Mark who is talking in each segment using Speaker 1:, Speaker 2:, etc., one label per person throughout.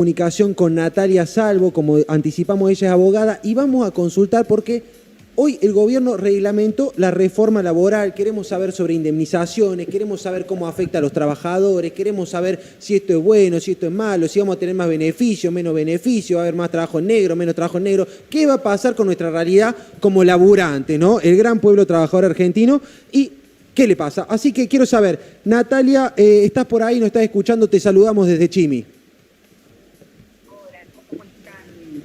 Speaker 1: Comunicación con Natalia Salvo, como anticipamos, ella es abogada, y vamos a consultar porque hoy el gobierno reglamentó la reforma laboral. Queremos saber sobre indemnizaciones, queremos saber cómo afecta a los trabajadores, queremos saber si esto es bueno, si esto es malo, si vamos a tener más beneficio, menos beneficio, va a haber más trabajo en negro, menos trabajo en negro. ¿Qué va a pasar con nuestra realidad como laburante, ¿no? El gran pueblo trabajador argentino y ¿qué le pasa? Así que quiero saber, Natalia, estás por ahí, nos estás escuchando, te saludamos desde Chimi.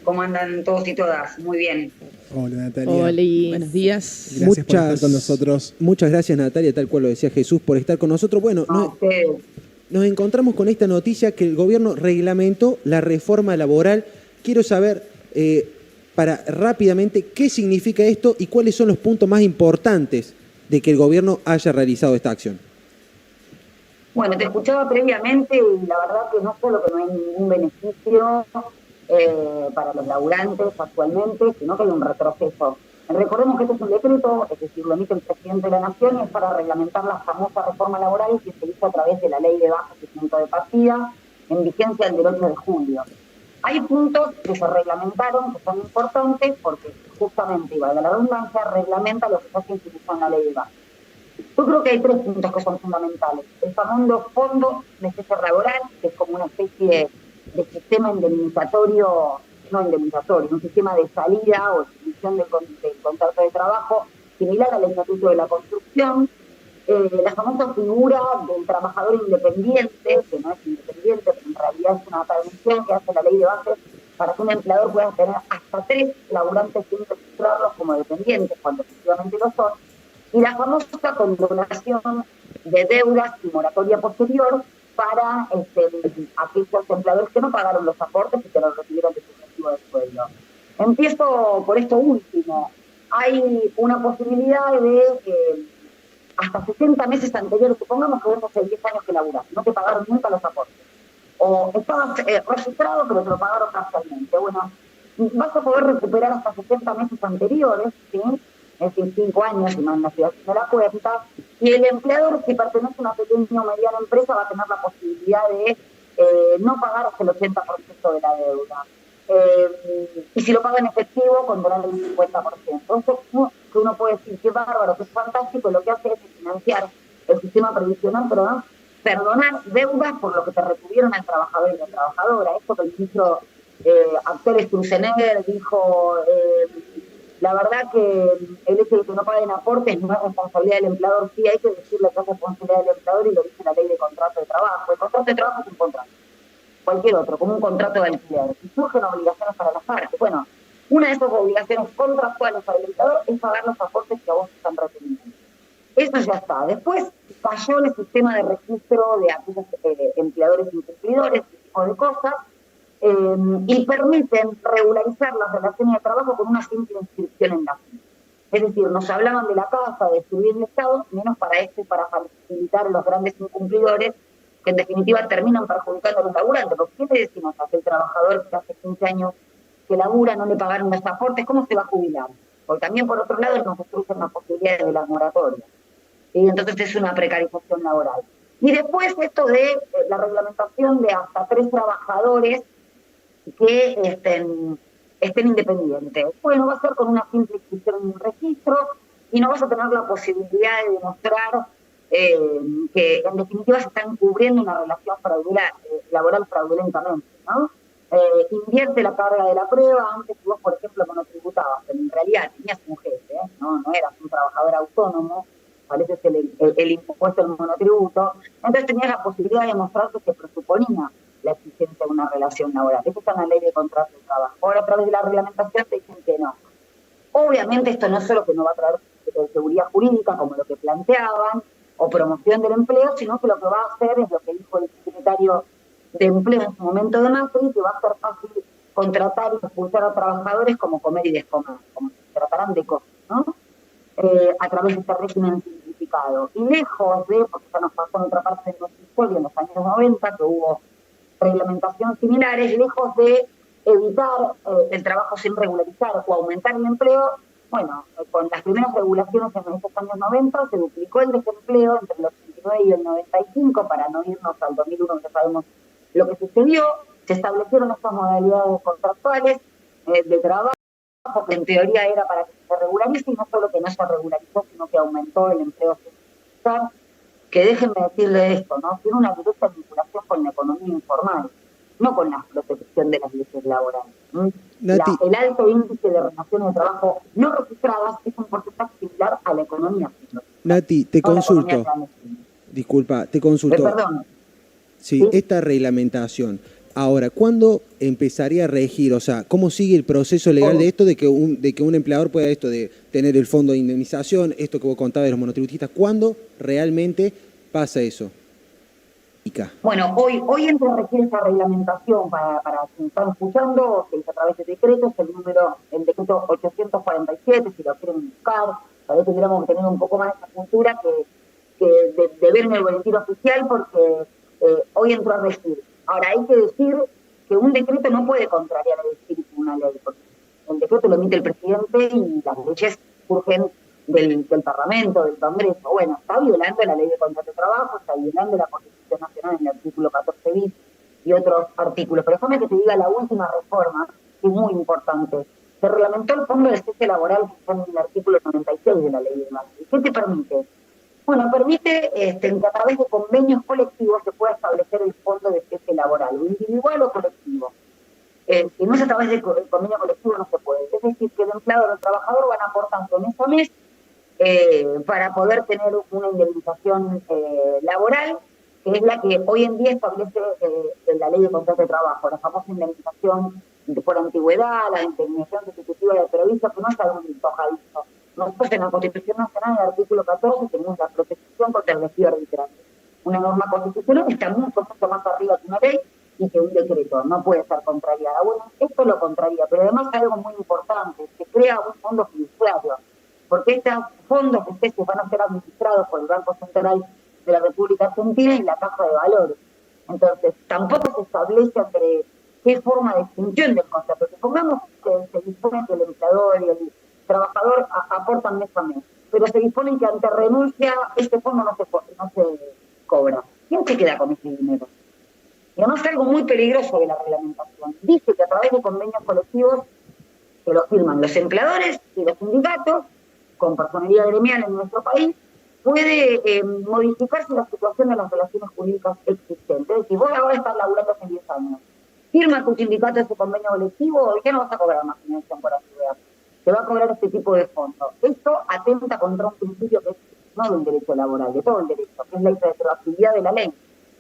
Speaker 2: ¿Cómo andan todos y todas? Muy bien.
Speaker 3: Hola, Natalia.
Speaker 4: Hola, buenos días.
Speaker 3: Gracias por estar con nosotros.
Speaker 1: Muchas gracias, Natalia, tal cual lo decía Jesús, por estar con nosotros. Bueno, nos encontramos con esta noticia que el gobierno reglamentó la reforma laboral. Quiero saber, rápidamente, qué significa esto y cuáles son los puntos más importantes de que el gobierno haya realizado esta acción.
Speaker 2: Bueno, te escuchaba previamente y la verdad que no solo que no hay ningún beneficio para los laburantes actualmente, sino que hay un retroceso. Recordemos que este es un decreto, es decir, lo emite el presidente de la Nación y es para reglamentar la famosa reforma laboral que se hizo a través de la Ley de Bases y Punto de Partida, en vigencia del 8 de julio. Hay puntos que se reglamentaron que son importantes porque justamente, y valga la redundancia, reglamenta lo que ya se instituyó en la Ley de Bases. Yo creo que hay tres puntos que son fundamentales. El famoso fondo de cese laboral, que es como una especie de sistema indemnizatorio, no indemnizatorio, un sistema de salida o extinción del contrato de trabajo, similar al Estatuto de la Construcción. La famosa figura del trabajador independiente, que no es independiente, pero en realidad es una permisión que hace la Ley de Bases para que un empleador pueda tener hasta 3 laburantes sin registrarlos como dependientes, cuando efectivamente lo son. Y la famosa condonación de deudas y moratoria posterior para aquellos empleadores que no pagaron los aportes y que los recibieron de su recibo de sueldo. Empiezo por esto último. Hay una posibilidad de hasta 60 meses anteriores, supongamos que vos hace 10 años que laburás, no te pagaron nunca los aportes. O estabas registrado, pero te lo pagaron parcialmente. Bueno, vas a poder recuperar hasta 60 meses anteriores, ¿sí? Es decir, 5 años, si no estoy haciendo la cuenta, y el empleador, si pertenece a una pequeña o mediana empresa, va a tener la posibilidad de no pagar hasta el 80% de la deuda. Y si lo paga en efectivo, condonar el 50%. Entonces, que uno puede decir que es bárbaro, que es fantástico, lo que hace es financiar el sistema previsional, pero no perdonar deudas por lo que te retuvieron al trabajador y la trabajadora. Esto que el ministro actual Sturzenegger dijo... La verdad que el hecho de que no paguen aportes no es responsabilidad del empleador. Sí, hay que decirle que es responsabilidad del empleador y lo dice la ley de contrato de trabajo. El contrato de trabajo es un contrato, cualquier otro, como un contrato de alquiler. Y surgen obligaciones para las partes. Bueno, una de esas obligaciones contractuales para el empleador es pagar los aportes que a vos están reteniendo. Eso ya está. Después cayó el sistema de registro de aquellos empleadores incumplidores, ese tipo de cosas. Y permiten regularizar las relaciones de trabajo con una simple inscripción en la FIP. Es decir, nos hablaban de la casa, de destruir el Estado, menos para esto y para facilitar a los grandes incumplidores, que en definitiva terminan perjudicando a los laburantes. Porque ¿qué le decimos a aquel trabajador que hace 15 años que labura, no le pagaron los aportes? ¿Cómo se va a jubilar? Porque también, por otro lado, nos destruyen las posibilidades de las moratorias. Y entonces es una precarización laboral. Y después esto de la reglamentación de hasta 3 trabajadores que estén independientes. Bueno, va a ser con una simple inscripción en un registro y no vas a tener la posibilidad de demostrar que en definitiva se están cubriendo una relación laboral fraudulentamente, ¿no? Invierte la carga de la prueba. Antes vos, por ejemplo, monotributabas, pero en realidad tenías un jefe, no eras un trabajador autónomo, parece ser el impuesto del monotributo, entonces tenías la posibilidad de demostrar que se presuponía la existencia de una relación laboral. Eso está en la ley de contrato de trabajo. Ahora, a través de la reglamentación te dicen que no. Obviamente esto no es solo que no va a traer seguridad jurídica, como lo que planteaban, o promoción del empleo, sino que lo que va a hacer es lo que dijo el secretario de Empleo en su momento de Macri, que va a ser fácil contratar y expulsar a trabajadores como comer y descomer, como si se tratarán de cosas, ¿no? A través de este régimen simplificado. Y lejos de, porque ya nos pasó en otra parte de nuestra historia, en los años 90, que hubo reglamentación similares, lejos de evitar el trabajo sin regularizar o aumentar el empleo, bueno, con las primeras regulaciones en esos años 90 se duplicó el desempleo entre el 89 y el 95, para no irnos al 2001, que sabemos lo que sucedió. Se establecieron estas modalidades contractuales de trabajo, que en teoría era para que se regularice, y no solo que no se regularizó, sino que aumentó el empleo formal, que déjenme decirle esto, ¿no? Tiene una directa vinculación con la economía informal, no con la protección de las leyes laborales. El alto índice de relaciones de trabajo no registradas es un porcentaje similar a la economía.
Speaker 1: Nati, te consulto. Disculpa, te consulto.
Speaker 2: Perdón.
Speaker 1: Sí, esta reglamentación. Ahora, ¿cuándo empezaría a regir? O sea, ¿cómo sigue el proceso legal de esto, de que un empleador pueda esto, de tener el fondo de indemnización, esto que vos contabas de los monotributistas? ¿Cuándo realmente pasa eso?
Speaker 2: Bueno, hoy entra a regir esta reglamentación para quienes están escuchando, se hizo a través de decretos, el decreto 847, si lo quieren buscar, tal vez tendríamos que tener un poco más de esa cultura que de ver en el boletín oficial, porque hoy entró a regir. Ahora, hay que decir que un decreto no puede contrariar el espíritu de una ley, porque el decreto lo emite el presidente y las leyes surgen del Parlamento, del Congreso. Bueno, está violando la ley de contrato de trabajo, está violando la Constitución Nacional en el artículo 14 bis y otros artículos. Pero déjame que te diga la última reforma, que es muy importante. Se reglamentó el fondo de cese laboral, que está en el artículo 96 de la ley de base. ¿Y qué te permite? Bueno, permite que a través de convenios colectivos se pueda establecer el fondo de cese laboral, individual o colectivo. Si no es a través del convenio colectivo no se puede. Es decir, que el empleador o el trabajador van aportando mes a mes para poder tener una indemnización laboral, que es la que hoy en día establece la ley de contrato de trabajo, la famosa indemnización por antigüedad, la indemnización sustitutiva de previsto, que no es algo antojadizo. Nosotros en la Constitución Nacional, en el artículo 14, tenemos la protección contra el despido arbitrario. Una norma constitucional está mucho más arriba que una ley y que un decreto, no puede ser contrariada. Bueno, esto lo contraría, pero además hay algo muy importante, se crea un fondo fiduciario, porque estos fondos que van a ser administrados por el Banco Central de la República Argentina y la Caja de Valores. Entonces, tampoco se establece entre qué forma de extinción del contrato. Supongamos que se dispone que el empleador y el trabajador aportan mes a mes, pero se dispone que ante renuncia este fondo no se cobra. ¿Quién se queda con ese dinero? Y además algo muy peligroso de la reglamentación. Dice que a través de convenios colectivos que los firman los empleadores y los sindicatos, con personalidad gremial en nuestro país, puede modificarse la situación de las relaciones jurídicas existentes. Es decir, vos ahora estás laburando hace 10 años, firma tu sindicato ese convenio colectivo y ya no vas a cobrar más financiación por antigüedad. Te va a cobrar este tipo de fondos. Esto atenta contra un principio que es no del derecho laboral, de todo el derecho, que es la retroactividad de la ley.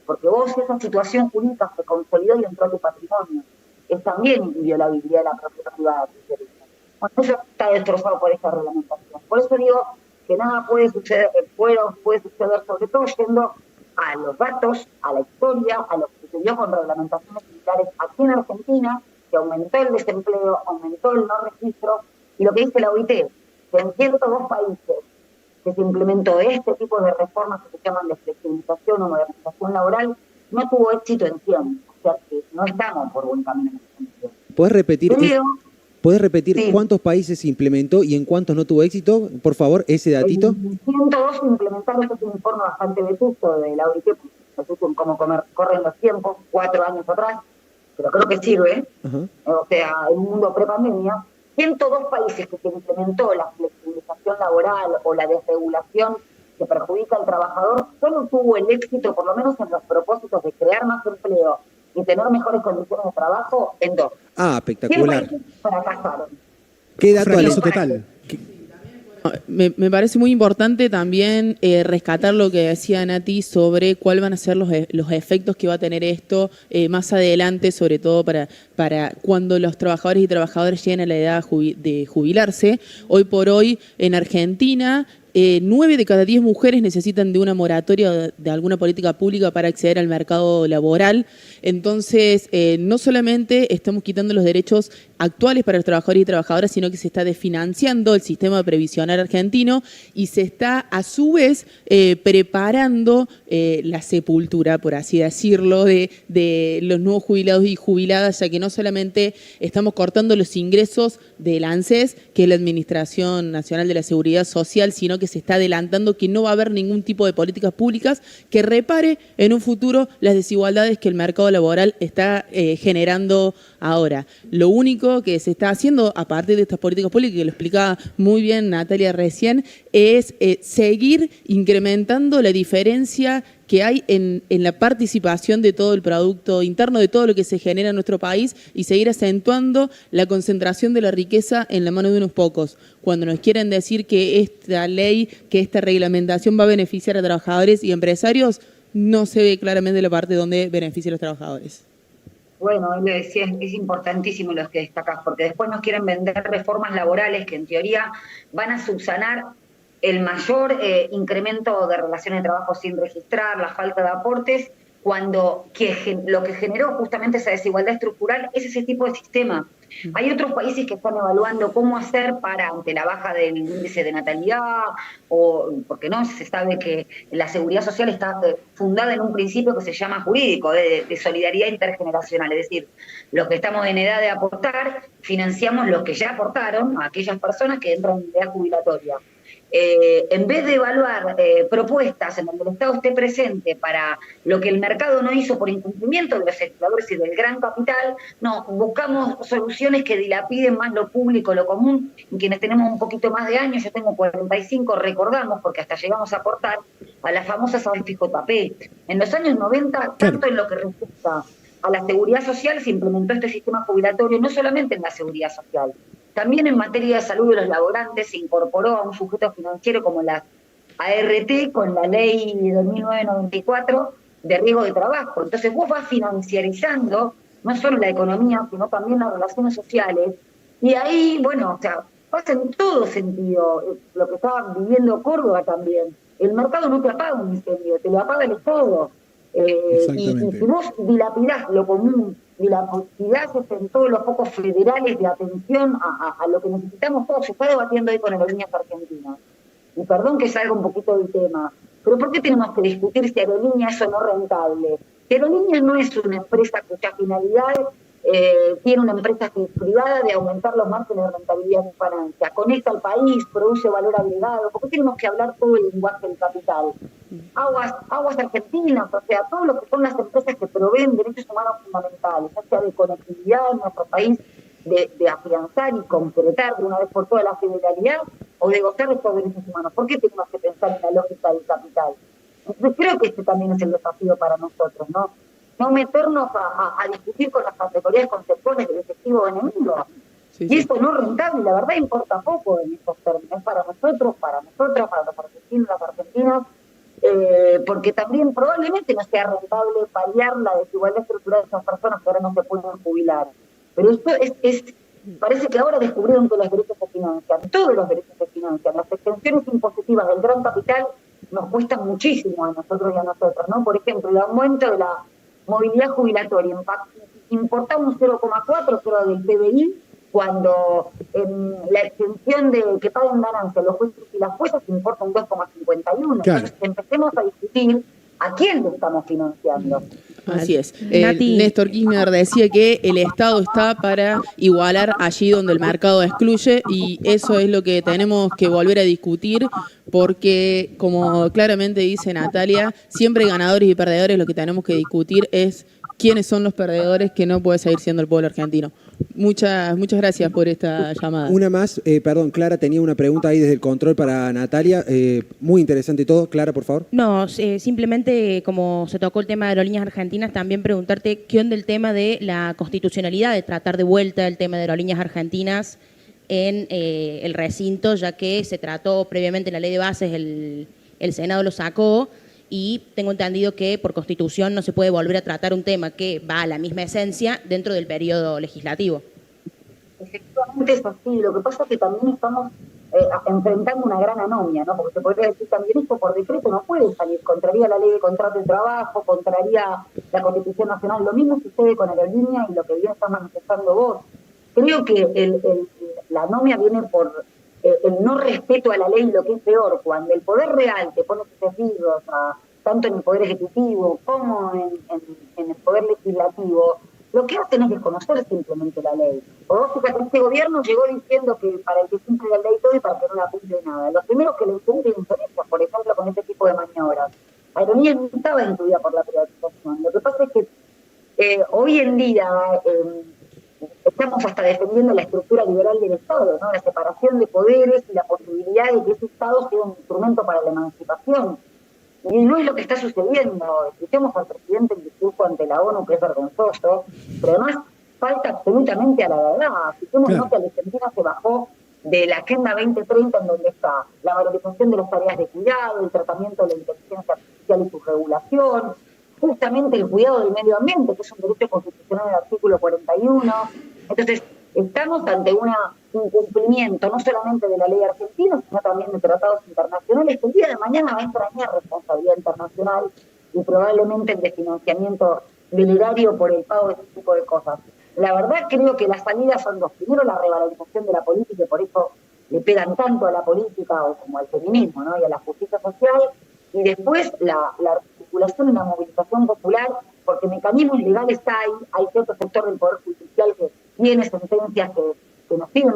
Speaker 2: Porque vos esa situación jurídica se consolidó y entró a tu patrimonio. Es también inviolabilidad de la propiedad privada de tus derechos. Bueno, eso está destrozado por esta reglamentación. Por eso digo que nada puede suceder, puede suceder sobre todo yendo a los datos, a la historia, a lo que sucedió con reglamentaciones similares aquí en Argentina, que aumentó el desempleo, aumentó el no registro, y lo que dice la OIT, que en 102 países que se implementó este tipo de reformas que se llaman de flexibilización o modernización laboral, no tuvo éxito en 100. O sea que no estamos por buen camino en ese sentido.
Speaker 1: ¿Puedes repetir
Speaker 2: sí.
Speaker 1: cuántos países se implementó y en cuántos no tuvo éxito? Por favor, ese datito.
Speaker 2: En 102 se implementaron, este es un informe bastante vetusto de la OIT, como corren los tiempos, 4 años atrás, pero creo que sirve. O sea, en un mundo prepandemia, 102 países que se implementó la flexibilización laboral o la desregulación que perjudica al trabajador, solo tuvo el éxito, por lo menos en los propósitos de crear más empleo y tener mejores condiciones de trabajo, en 2.
Speaker 1: Ah, espectacular.
Speaker 2: 100 países fracasaron.
Speaker 1: ¿Qué dato
Speaker 3: fracaso total?
Speaker 4: Me parece muy importante también rescatar lo que decía Nati sobre cuáles van a ser los efectos que va a tener esto más adelante, sobre todo para cuando los trabajadores y trabajadoras lleguen a la edad de jubilarse. Hoy por hoy en Argentina 9 de cada 10 mujeres necesitan de una moratoria de alguna política pública para acceder al mercado laboral. Entonces, no solamente estamos quitando los derechos actuales para los trabajadores y trabajadoras, sino que se está desfinanciando el sistema previsional argentino y se está, a su vez, preparando la sepultura, por así decirlo, de los nuevos jubilados y jubiladas, ya que no solamente estamos cortando los ingresos del ANSES, que es la Administración Nacional de la Seguridad Social, sino que que se está adelantando que no va a haber ningún tipo de políticas públicas que repare en un futuro las desigualdades que el mercado laboral está generando ahora. Lo único que se está haciendo a partir de estas políticas públicas, que lo explicaba muy bien Natalia recién, es seguir incrementando la diferencia que hay en la participación de todo el producto interno, de todo lo que se genera en nuestro país, y seguir acentuando la concentración de la riqueza en la mano de unos pocos. Cuando nos quieren decir que esta ley, que esta reglamentación va a beneficiar a trabajadores y empresarios, no se ve claramente la parte donde beneficia a los trabajadores.
Speaker 2: Bueno, él le decía, es importantísimo lo que destacás, porque después nos quieren vender reformas laborales que en teoría van a subsanar el mayor incremento de relaciones de trabajo sin registrar, la falta de aportes, cuando lo que generó justamente esa desigualdad estructural es ese tipo de sistema. Hay otros países que están evaluando cómo hacer para, ante la baja del índice de natalidad, o porque no se sabe que la seguridad social está fundada en un principio que se llama jurídico, de solidaridad intergeneracional, es decir, los que estamos en edad de aportar, financiamos los que ya aportaron a aquellas personas que entran en edad jubilatoria. En vez de evaluar propuestas en donde el Estado esté presente para lo que el mercado no hizo por incumplimiento de los especuladores y del gran capital, no, buscamos soluciones que dilapiden más lo público, lo común, y quienes tenemos un poquito más de años, yo tengo 45, recordamos, porque hasta llegamos a aportar a las famosas AFP. En los años 90, tanto en lo que respecta a la seguridad social, se implementó este sistema jubilatorio, no solamente en la seguridad social, también en materia de salud de los laborantes se incorporó a un sujeto financiero como la ART con la ley de 1994 de riesgo de trabajo. Entonces vos vas financiarizando no solo la economía, sino también las relaciones sociales. Y ahí, bueno, o sea, pasa en todo sentido. Lo que estaba viviendo Córdoba también. El mercado no te apaga un incendio, te lo apaga el Estado. Y si vos dilapidás lo común, dilapidás en todos los focos federales de atención a lo que necesitamos todos, se está debatiendo hoy con Aerolíneas Argentinas. Y perdón que salga un poquito del tema, pero ¿por qué tenemos que discutir si Aerolíneas es o no rentable? Aerolíneas no es una empresa cuya finalidad tiene una empresa privada de aumentar los márgenes de rentabilidad de ganancia, conecta al país, produce valor agregado. ¿Por qué tenemos que hablar todo el lenguaje del capital? Aguas Argentinas, o sea, todo lo que son las empresas que proveen derechos humanos fundamentales, ya sea de conectividad en nuestro país, de afianzar y concretar de una vez por todas la federalidad, o de gozar de estos derechos humanos. ¿Por qué tenemos que pensar en la lógica del capital? Entonces creo que este también es el desafío para nosotros, ¿no? No meternos a discutir con las categorías conceptuales del efectivo enemigo. Sí, y eso no es rentable, la verdad importa poco en estos términos, para nosotros, para los argentinos, las argentinas, porque también probablemente no sea rentable paliar la desigualdad estructural de esas personas que ahora no se pueden jubilar. Pero esto parece que ahora descubrieron que los derechos se financian, todos los derechos se financian, las extensiones impositivas del gran capital nos cuestan muchísimo a nosotros y a nosotros, ¿no? Por ejemplo, el aumento de la movilidad jubilatoria importaba un 0,4 creo del PBI, cuando la extensión de que paguen ganancias los jueces y las juezas importa un 2,51. Claro. Entonces empecemos a discutir a quién lo estamos financiando.
Speaker 4: Así es. Néstor Kirchner decía que el Estado está para igualar allí donde el mercado excluye, y eso es lo que tenemos que volver a discutir, porque como claramente dice Natalia, siempre hay ganadores y perdedores. Lo que tenemos que discutir es quiénes son los perdedores, que no puede seguir siendo el pueblo argentino. Muchas gracias por esta llamada.
Speaker 1: Una más, perdón, Clara tenía una pregunta ahí desde el control para Natalia, muy interesante todo. Clara, por favor.
Speaker 5: No, simplemente como se tocó el tema de Aerolíneas Argentinas, también preguntarte qué onda el tema de la constitucionalidad, de tratar de vuelta el tema de Aerolíneas Argentinas en el recinto, ya que se trató previamente en la ley de bases, el Senado lo sacó, y tengo entendido que por Constitución no se puede volver a tratar un tema que va a la misma esencia dentro del periodo legislativo.
Speaker 2: Efectivamente es así. Lo que pasa es que también estamos enfrentando una gran anomia, ¿no? Porque se podría decir también esto por decreto no puede salir, contraría la ley de contrato de trabajo, contraría la Constitución Nacional. Lo mismo sucede con Aerolíneas y lo que bien estás manifestando vos. Creo que la anomia viene por el no respeto a la ley, lo que es peor, cuando el poder real te pone sus desafíos tanto en el poder ejecutivo como en el poder legislativo, lo que hacen es desconocer simplemente la ley. O vos fíjate, este gobierno llegó diciendo que para el que cumple la ley todo y para que no la cumple nada. Los primeros que le cumplen son estos, por ejemplo, con este tipo de maniobras. Aerolíneas no estaba incluida por la privatización. Lo que pasa es que hoy en día estamos hasta defendiendo la estructura liberal del Estado, ¿no? La separación de poderes y la posibilidad de que ese Estado sea un instrumento para la emancipación. Y no es lo que está sucediendo. Escuchemos al presidente el discurso ante la ONU, que es vergonzoso, pero además falta absolutamente a la verdad. Fijémonos
Speaker 3: Claro.
Speaker 2: que Argentina se bajó de la Agenda 2030, en donde está la valorización de las tareas de cuidado, el tratamiento de la inteligencia artificial y su regulación, justamente el cuidado del medio ambiente, que es un derecho constitucional del artículo 41. Entonces, estamos ante un incumplimiento no solamente de la ley argentina, sino también de tratados internacionales, que el día de mañana va a extrañar responsabilidad internacional y probablemente el desfinanciamiento del erario por el pago de este tipo de cosas. La verdad creo que las salidas son dos. Primero, la revalorización de la política, y por eso le pegan tanto a la política o como al feminismo, ¿no? Y a la justicia social. Y después la articulación y la movilización popular, porque mecanismos legales hay cierto sector del Poder Judicial que tiene sentencias que nos siguen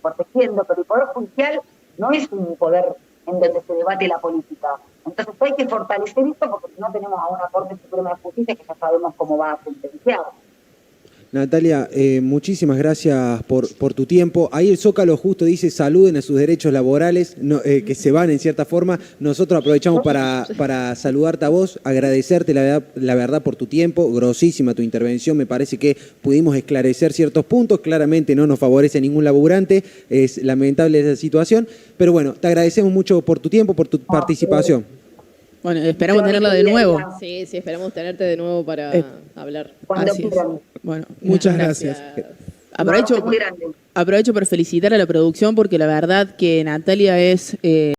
Speaker 2: protegiendo, pero el Poder Judicial no es un poder en donde se debate la política. Entonces hay que fortalecer esto, porque si no tenemos a una Corte Suprema de Justicia que ya sabemos cómo va a sentenciar.
Speaker 1: Natalia, muchísimas gracias por tu tiempo. Ahí el Zócalo justo dice saluden a sus derechos laborales, que se van en cierta forma. Nosotros aprovechamos para saludarte a vos, agradecerte la verdad por tu tiempo, grosísima tu intervención, me parece que pudimos esclarecer ciertos puntos, claramente no nos favorece a ningún laburante, es lamentable esa situación, pero bueno, te agradecemos mucho por tu tiempo, por tu participación.
Speaker 4: Bueno, esperamos tenerla de nuevo.
Speaker 6: Sí, esperamos tenerte de nuevo para hablar.
Speaker 2: Cuando
Speaker 4: Así es.
Speaker 2: quieran.
Speaker 4: Bueno,
Speaker 3: Muchas gracias.
Speaker 4: Aprovecho
Speaker 2: Muy grande.
Speaker 4: para felicitar a la producción porque la verdad que Natalia es